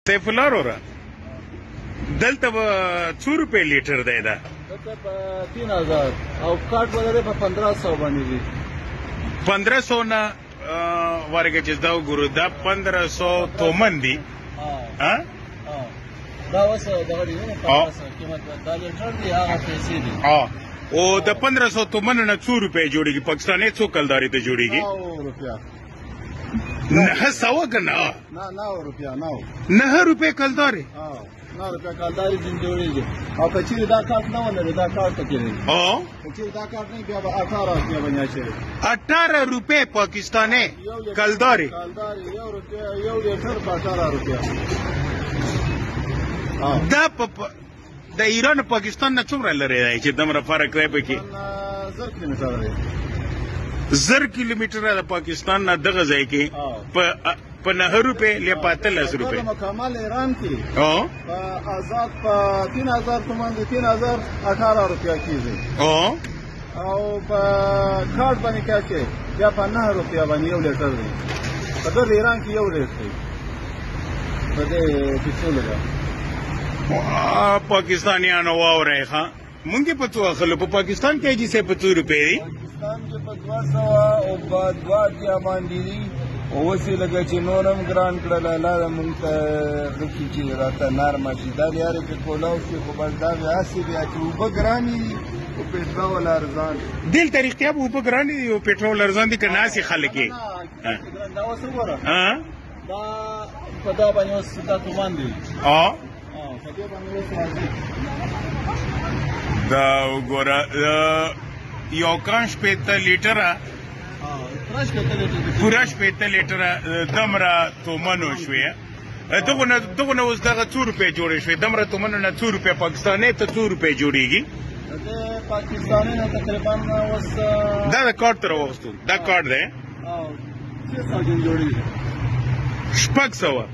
سیف الله وروره دلته به څو روپۍ لیټر دی دا؟ دلته په 3000 او کارت وغیره په 1500 باندې دي. 1500 نه ورګه چې دا وګورو دا 1500 تومن دي. ها دا وسه دغه دی نه 1500 قیمت دا لیټر دی هغه پیسې دي. او د 1500 تومن نه څو روپۍ جوړیږي؟ پاکستاني څو کلداري ته جوړیږي؟ 9 روپیا. نه سوا کنه؟ نه 9 روپیا 9 روپۍ کلداري. 9 روپیا کلداري دین جوړیږي. او کچې دا کارت نه ولري دا کارت کې دی. کچې دا کارت نه بیا به 18 روپیا باندې شي. 18 روپۍ پاکستاني کلداري. کلداري 1 روپیا یو لیټر په 18 روپیا. دا د ایران پاکستان نه څومره لري دی چې دومره فرق دی پکې؟ 1000 کیلومتره دی. 1000 کیلومتره د پاکستان نه دغه ځای کې په 9 روپۍ یا په 13 روپۍ. مکمل ایران کې په آزاد په 3000 تومان دی 3018 روپیا کېږي. او په کارت باندې کې بیا په 9 روپیا باندې یو لیټر دی. په ټول ایران کې یو ریټ دی په دې پیټرول دی. پاکستانیانو واورئ ښه مونږ یې په څو اخلو؟ په پاکستان کې چې په 2 روپۍ دی. پاکستان کې په 200 او په 2 باندې دي. اوس یې لکه چې نور هم ګران کړل الله مونږ ته غوښتي چې راته نرمه شي. دا لارې پې کولاو شي خو بس دا بیا هسې بیا چې اوبه ګرانې دي او پټرول ارزان دي. دلته رښتیا به اوبه ګرانې دي او پټرول ارزان دي که ناسې خلک یې؟ دا اوس وګوره دا په دا باندې اوس دا تومان دی. په دې باندې اوس راځي دا وګوره یو کان شپېته لیټره پوره 80 لیټره دمره تومنو شوې. دغه نه اوس دغه 2 روپۍ جوړې شوې. دمره تومنو نه 2 روپۍ پاکستاني ته 2 روپۍ جوړېږي. د پاکستاني نه تقریبا اوس دا د کارت تر وغوښتو. دا کارت دی 600 جوړېږي. 600